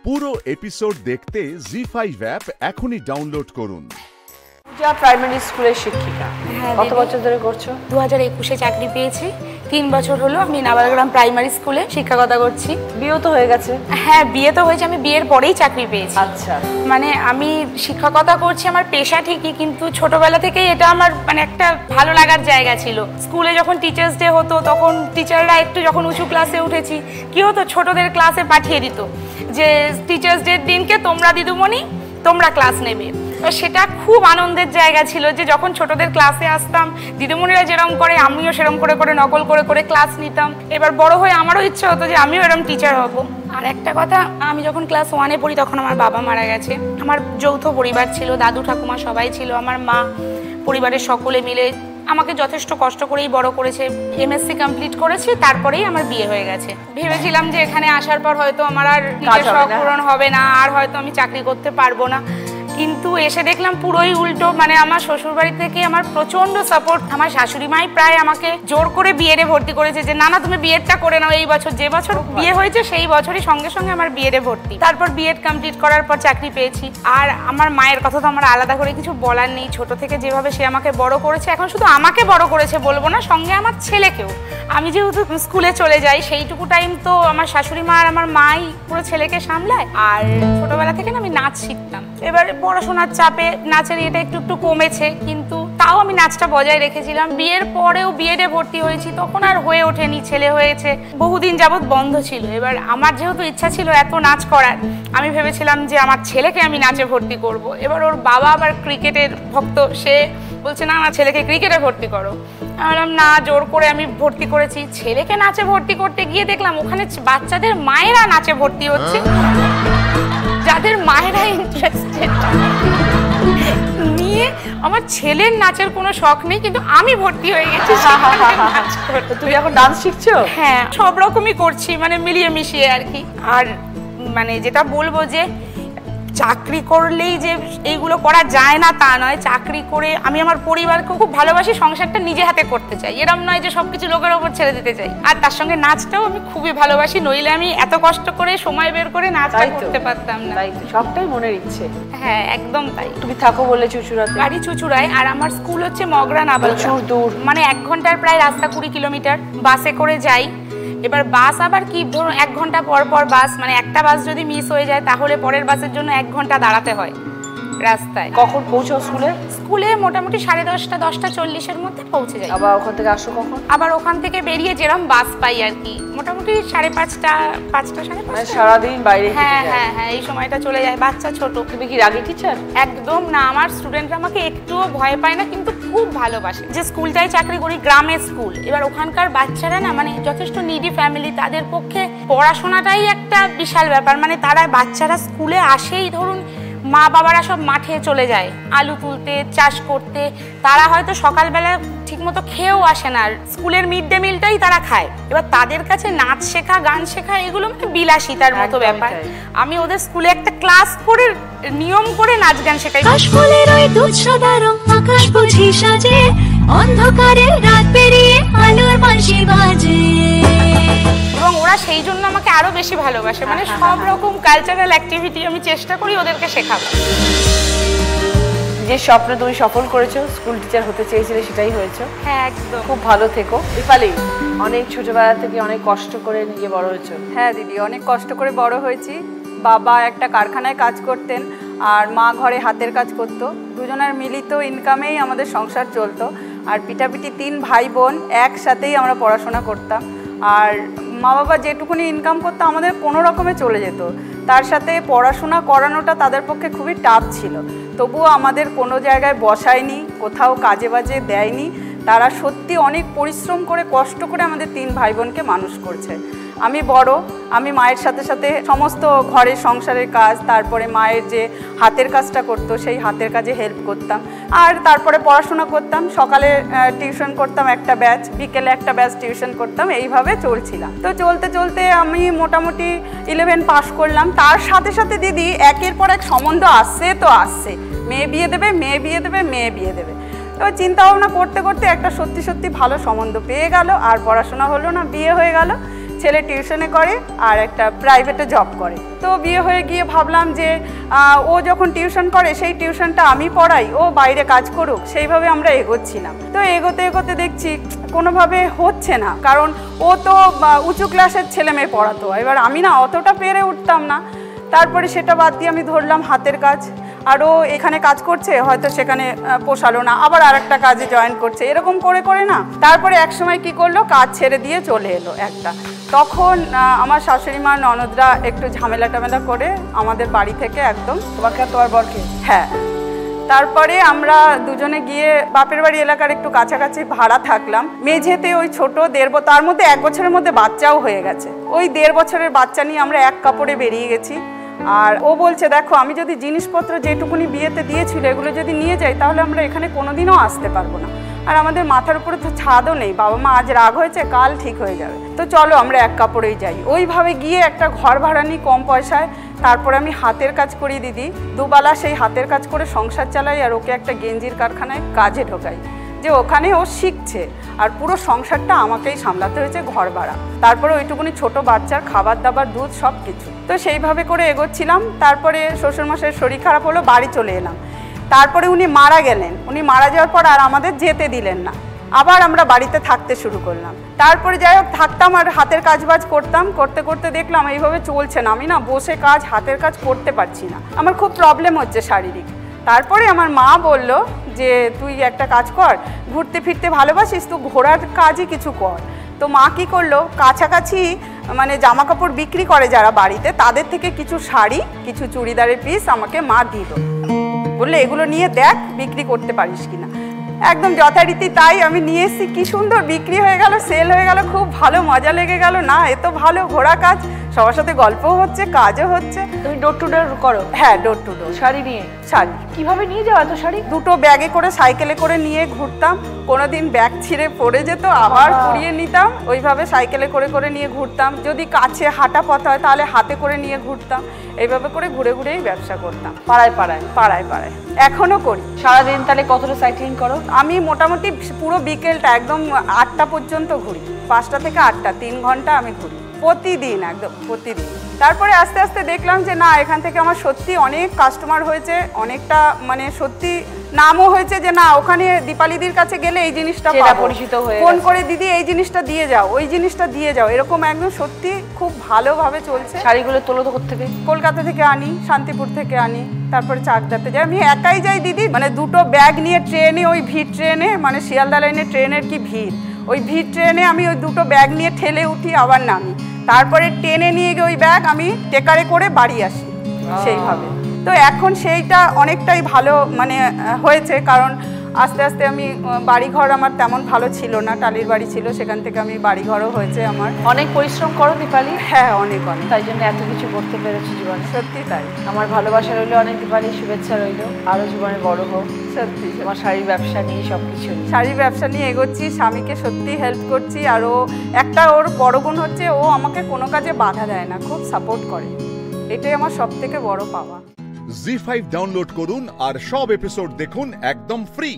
পুরো এপিসোড দেখতে জি5 অ্যাপ এখনই ডাউনলোড করুন। পূজা প্রাইমারি স্কুলের শিক্ষিকা, কত বছর ধরে করছো? 2021-এ চাকরি পেয়েছি। 3 বছর হলো আমি নাবালগ্রাম প্রাইমারি স্কুলে শিক্ষকতা করছি। বিয়ে তো হয়ে গেছে? হ্যাঁ, বিয়ে তো হয়েছে, আমি বিয়ের পরেই চাকরি পেয়েছি। আচ্ছা, মানে আমি শিক্ষকতা করছি, আমার পেশা ঠিকই, কিন্তু ছোটবেলা থেকেই এটা আমার মানে একটা ভালো লাগার জায়গা ছিল। স্কুলে যখন টিচার্স ডে হতো তখন টিচাররা একটু যখন উঁচু ক্লাসে উঠেছি কি হতো, ছোটদের ক্লাসে পাঠিয়ে দিত যে টিচার্স ডের দিনকে তোমরা দিদিমণি তোমরা ক্লাস নেবে। তো সেটা খুব আনন্দের জায়গা ছিল যে যখন ছোটদের ক্লাসে আসতাম, দিদিমণিরা যেরকম করে আমিও সেরকম করে করে নকল করে করে ক্লাস নিতাম। এবার বড় হয়ে আমারও ইচ্ছে হতো যে আমিও এরকম টিচার হব। আর একটা কথা, আমি যখন ক্লাস 1-এ পড়ি তখন আমার বাবা মারা গেছে। আমার যৌথ পরিবার ছিল, দাদু ঠাকুমা সবাই ছিল। আমার মা পরিবারের সকলে মিলে আমাকে যথেষ্ট কষ্ট করেই বড় করেছে। MSc কমপ্লিট করেছি, তারপরেই আমার বিয়ে হয়ে গেছে। ভেবেছিলাম যে এখানে আসার পর হয়তো আমার আর নিজের শখ পূরণ হবে না, আর হয়তো আমি চাকরি করতে পারবো না, কিন্তু এসে দেখলাম পুরোই উল্টো। মানে আমার শ্বশুরবাড়ি থেকে আমার প্রচন্ড সাপোর্ট। আমার শাশুড়ি মাই প্রায় আমাকে জোর করে বিএডে ভর্তি করেছে যে না না তুমি বিএডটা করে নাও এই বছর, যে বছর বিয়ে হয়েছে সেই বছরই সঙ্গে সঙ্গে আমার বিএডে ভর্তি। তারপর বিএড কমপ্লিট করার পর চাকরি পেয়েছি। আর আমার মায়ের কথা তো আমার আলাদা করে কিছু বলার নেই। ছোট থেকে যেভাবে সে আমাকে বড় করেছে, এখন শুধু আমাকে বড় করেছে বলবো না, সঙ্গে আমার ছেলেকেও। আমি যেহেতু স্কুলে চলে যাই সেইটুকু টাইম তো আমার শাশুড়ি মা আর আমার মাই পুরো ছেলেকে সামলায়। আর ছোটবেলা থেকে না আমি নাচ শিখতাম। এবার পড়াশোনার চাপে নাচের এটা একটু একটু কমেছে, কিন্তু তাও আমি নাচটা বজায় রেখেছিলাম। বিয়ের পরেও বিএডে ভর্তি হয়েছি, তখন আর হয়ে ওঠেনি, ছেলে হয়েছে, বহুদিন যাবৎ বন্ধ ছিল। এবার আমার যেহেতু ইচ্ছা ছিল এত নাচ করার, আমি ভেবেছিলাম যে আমার ছেলেকে আমি নাচে ভর্তি করব। এবার ওর বাবা আবার ক্রিকেটের ভক্ত, সে বলছে না না ছেলেকে ক্রিকেটে ভর্তি করো। আমি বললাম না, জোর করে আমি ভর্তি করেছি। ছেলেকে নাচে ভর্তি করতে গিয়ে দেখলাম ওখানে বাচ্চাদের মায়েরা নাচে ভর্তি হচ্ছে, যাদের মায়েরা ইন্টারেস্টেড নিয়ে। আমার ছেলের নাচের কোনো শখ নেই, কিন্তু আমি ভর্তি হয়ে গেছি। তুমি এখন ডান্স শিখছো? হ্যাঁ, সব রকমই করছি, মানে মিলিয়ে মিশিয়ে আর কি। আর মানে যেটা বলবো যে চাকরি করলেই যে এইগুলো করা যায় না তা নয়। চাকরি করে আমি আমার পরিবারকে খুব ভালোবাসি, সংসারটা নিজে হাতে করতে চাই, এরম নয় যে সবকিছু লোকের ওপর ছেড়ে দিতে চাই। আর তার সঙ্গে নাচটাও আমি খুবই ভালোবাসি, নইলে আমি এত কষ্ট করে সময় বের করে নাচটা করতে পারতাম না। সবটাই মনের ইচ্ছে। হ্যাঁ, একদম তাই। তুমি থাকো বলে চুচুড়াতে? বাড়ি চুচুড়ায়, আর আমার স্কুল হচ্ছে মগরা নাবালগ্রাম। দূর, মানে 1 ঘন্টার প্রায় রাস্তা, 20 কিলোমিটার। বাসে করে যাই। এবার বাস আবার কি, ধরুন 1 ঘন্টা পর পর বাস, মানে একটা বাস যদি মিস হয়ে যায় তাহলে পরের বাসের জন্য 1 ঘন্টা দাঁড়াতে হয় রাস্তায়। কখন পৌঁছাও স্কুলে? স্কুলে মোটামুটি 10:30, 10:40-এর মধ্যে পৌঁছে যাই। আবার ওখান থেকে আসো কখন? আবার ওখান থেকে বেরিয়ে যেরকম বাস পাই আর কি, মোটামুটি 5:30, 5:30। সারাদিন বাইরে? হ্যাঁ হ্যাঁ হ্যাঁ, এই সময়টা চলে যায়। বাচ্চা ছোট। তুমি কি রাগী টিচার? একদম না, আমার স্টুডেন্টরা আমাকে একটুও ভয় পায় না, কিন্তু খুব ভালোবাসে। যে স্কুলটাই চাকরি করি, গ্রামের স্কুল, এবার ওখানকার বাচ্চারা না মানে যথেষ্ট নিডি ফ্যামিলি, তাদের পক্ষে পড়াশোনাটাই একটা বিশাল ব্যাপার। মানে তারা বাচ্চারা স্কুলে আসেই ধরুন মা বাবারা সব মাঠে চলে যায় আলু তুলতে, চাষ করতে। তারা হয়তো সকালবেলা ঠিকমতো খেয়েও আসে না, স্কুলের মিড ডে মিলটাই তারা খায়। এবার তাদের কাছে নাচ শেখা, গান শেখা এগুলো মানে বিলাসিতার মতো ব্যাপার। আমি ওদের স্কুলে একটা ক্লাস করে নিয়ম করে নাচ গান শেখাই। কাশফুলের ওই দুধ সাদা রং আকাশ বুঝি সাজে, অন্ধকারের রাত পেরিয়ে আলোর বাঁশি বাজে। এবং ওরা সেই জন্য আমাকে আরো বেশি ভালোবাসে। মানে সব রকম কালচারাল অ্যাক্টিভিটি আমি চেষ্টা করি ওদেরকে শেখাবো। যে স্বপ্ন তুমি সফল করেছো, স্কুল টিচার হতে চেয়েছিলে, সেটাই হয়েছো। হ্যাঁ, একদম। খুব ভালো থেকো। দীপালি, অনেক ছোটবেলা থেকে অনেক কষ্ট করে নিজে বড় হয়েছো। হ্যাঁ দিদি, অনেক কষ্ট করে বড় হয়েছি। বাবা একটা কারখানায় কাজ করতেন আর মা ঘরে হাতের কাজ করতো। দুজনের মিলিত ইনকামেই আমাদের সংসার চলতো। আর পিঠাপিঠি 3 ভাই বোন একসাথেই আমরা পড়াশোনা করতাম। আর মা বাবা যেটুকুনি ইনকাম করতো আমাদের কোনো রকমে চলে যেত। তার সাথে পড়াশোনা করানোটা তাদের পক্ষে খুবই টাফ ছিল। তবুও আমাদের কোনো জায়গায় বসায়নি, কোথাও কাজে বাজে দেয়নি। তারা সত্যি অনেক পরিশ্রম করে কষ্ট করে আমাদের 3 ভাই বোনকে মানুষ করছে। আমি বড়, আমি মায়ের সাথে সাথে সমস্ত ঘরের সংসারের কাজ, তারপরে মায়ের যে হাতের কাজটা করতো সেই হাতের কাজে হেল্প করতাম। আর তারপরে পড়াশোনা করতাম। সকালে টিউশন করতাম একটা ব্যাচ, বিকেলে একটা ব্যাচ টিউশন করতাম, এইভাবে চলছিলাম। তো চলতে চলতে আমি মোটামুটি 11 পাস করলাম। তার সাথে সাথে দিদি একের পর এক সম্বন্ধ আসছে তো আসছে, মেয়ে বিয়ে দেবে, মেয়ে বিয়ে দেবে, মেয়ে বিয়ে দেবে। তো চিন্তা ভাবনা করতে করতে একটা সত্যি সত্যি ভালো সম্বন্ধ পেয়ে গেল। আর পড়াশোনা হলো না, বিয়ে হয়ে গেল। ছেলে টিউশনে করে আর একটা প্রাইভেটে জব করে। তো বিয়ে হয়ে গিয়ে ভাবলাম যে ও যখন টিউশন করে সেই টিউশনটা আমি পড়াই, ও বাইরে কাজ করুক, সেইভাবে আমরা এগোচ্ছিলাম। তো এগোতে এগোতে দেখছি কোনোভাবে হচ্ছে না, কারণ ও তো উঁচু ক্লাসের ছেলে মেয়ে পড়াতো, এবার আমি না অতটা পেরে উঠতাম না। তারপরে সেটা বাদ দিয়ে আমি ধরলাম হাতের কাজ, আর ও এখানে কাজ করছে, হয়তো সেখানে পোষালো না, আবার আর একটা কাজে জয়েন করছে, এরকম করে করে না। তারপরে এক সময় কি করলো, কাজ ছেড়ে দিয়ে চলে এলো একটা। তখন আমার শাশুড়ি মা ননদরা একটু ঝামেলা টামেলা করে আমাদের বাড়ি থেকে একদম, তোমাকে আর তোমার বরকে? হ্যাঁ। তারপরে আমরা দুজনে গিয়ে বাপের বাড়ি এলাকার একটু কাছাকাছি ভাড়া থাকলাম। মেঝেতে ওই ছোট তার মধ্যে 1 বছরের মধ্যে বাচ্চাও হয়ে গেছে। ওই 1.5 বছরের বাচ্চা নিয়ে আমরা এক কাপড়ে বেরিয়ে গেছি। আর ও বলছে, দেখো আমি যদি জিনিসপত্র যেটুকুনি বিয়েতে দিয়েছিল এগুলো যদি নিয়ে যাই তাহলে আমরা এখানে কোনোদিনও আসতে পারবো না। আর আমাদের মাথার উপরে তো ছাদও নেই, বাবা মা আজ রাগ হয়েছে, কাল ঠিক হয়ে যাবে, তো চলো আমরা এক কাপড়েই যাই। ওইভাবে গিয়ে একটা ঘর ভাড়া নিই কম পয়সায়। তারপরে আমি হাতের কাজ করি দিদি, দুবেলা সেই হাতের কাজ করে সংসার চালাই, আর ওকে একটা গেঞ্জির কারখানায় কাজে ঢোকাই, যে ওখানে ও শিখছে, আর পুরো সংসারটা আমাকেই সামলাতে হয়েছে, ঘর ভাড়া, তারপরে ওইটুকুনি ছোট বাচ্চার খাবার দাবার, দুধ, সব কিছু। তো সেইভাবে করে এগোচ্ছিলাম। তারপরে শ্বশুরমশাইয়ের শরীর খারাপ হলো, বাড়ি চলে এলাম। তারপরে উনি মারা গেলেন। উনি মারা যাওয়ার পর আর আমাদের যেতে দিলেন না, আবার আমরা বাড়িতে থাকতে শুরু করলাম। তারপরে যাই হোক থাকতাম আর হাতের কাজবাজ করতাম, করতে করতে দেখলাম এইভাবে চলছে না, আমি না বসে কাজ, হাতের কাজ করতে পারছি না, আমার খুব প্রবলেম হচ্ছে শারীরিক। তারপরে আমার মা বলল যে তুই একটা কাজ কর, ঘুরতে ফিরতে ভালোবাসিস, তো ঘোরার কাজই কিছু কর। তো মা কি করলো, কাছাকাছি মানে জামা কাপড় বিক্রি করে যারা বাড়িতে, তাদের থেকে কিছু শাড়ি, কিছু চুড়িদারের পিস আমাকে মা দিল, বললে এগুলো নিয়ে দেখ বিক্রি করতে পারিস কিনা। একদম যথারীতি তাই আমি নিয়ে এসেছি, কি সুন্দর বিক্রি হয়ে গেল, সেল হয়ে গেল, খুব ভালো মজা লেগে গেল। না এ তো ভালো ঘোরা কাজ, সবার সাথে গল্পও হচ্ছে, কাজও হচ্ছে। তুমি ডোর টু ডোর করো? হ্যাঁ, ডোর টু ডোর। শাড়ি নিয়ে? শাড়ি। কিভাবে নিয়ে যাও এত শাড়ি? 2টো ব্যাগে করে সাইকেলে করে নিয়ে ঘুরতাম, কোনোদিন ব্যাগ ছিঁড়ে পড়ে যেত, আবার কুড়িয়ে নিতাম, ওইভাবে সাইকেলে করে করে নিয়ে ঘুরতাম। যদি কাছে হাঁটা পথ হয় তাহলে হাতে করে নিয়ে ঘুরতাম, এইভাবে করে ঘুরে ঘুরেই ব্যবসা করতাম, পাড়ায় পাড়ায়? পাড়ায় পাড়ায় এখনো করি। সারাদিন তাহলে কতটা সাইক্লিং করো? আমি মোটামুটি পুরো বিকেলটা একদম 8টা পর্যন্ত ঘুরি, 5টা থেকে 8টা, 3 ঘন্টা আমি ঘুরি প্রতিদিন, একদম প্রতিদিন। তারপরে আস্তে আস্তে দেখলাম যে না, এখান থেকে আমার সত্যি অনেক কাস্টমার হয়েছে, অনেকটা মানে সত্যি নামও হয়েছে, যে না ওখানে দীপালিদির কাছে গেলে এই জিনিসটা পাবো, পরিচিত হয়ে ফোন করে দিদি এই জিনিসটা দিয়ে যাও, ওই জিনিসটা দিয়ে যাও, এরকম একদম সত্যি খুব ভালোভাবে চলছে। শাড়িগুলো তোলো তো কোথা থেকে? কলকাতা থেকে আনি, শান্তিপুর থেকে আনি, তারপরে চাকদাতে যাই। আমি একাই যাই দিদি, মানে 2টো ব্যাগ নিয়ে ট্রেনে, ওই ভিড় ট্রেনে, মানে শিয়ালদা লাইনে ট্রেনের কি ভিড়, ওই ভিড় ট্রেনে আমি ওই 2টো ব্যাগ নিয়ে ঠেলে উঠি, আবার নামি, তারপরে ট্রেনে নিয়ে গিয়ে ওই ব্যাগ আমি টেকারে করে বাড়ি আসি সেইভাবে। তো এখন সেইটা অনেকটাই ভালো মানে হয়েছে, কারণ আস্তে আস্তে আমি বাড়িঘর আমার তেমন ভালো ছিল না, টালির বাড়ি ছিল, সেখান থেকে আমি বাড়িঘরও হয়েছে আমার। অনেক পরিশ্রম করো দীপালি? হ্যাঁ, অনেক অনেক, তাই জন্য এত কিছু করতে পেরেছি জীবনে। সত্যি তাই। আমার ভালোবাসা রইলো অনেক দীপালি, শুভেচ্ছা রইলো, আরও জীবনে বড় হোক। সত্যি তোমার শাড়ির ব্যবসা নিয়ে সব কিছু, শাড়ির ব্যবসা নিয়ে এগোচ্ছি, স্বামীকে সত্যি হেল্প করছি। আর ও একটা, ওর বড় গুণ হচ্ছে ও আমাকে কোনো কাজে বাধা দেয় না, খুব সাপোর্ট করে, এটাই আমার সবথেকে বড় পাওয়া। জি5 ডাউনলোড করুন আর সব এপিসোড দেখুন একদম ফ্রি।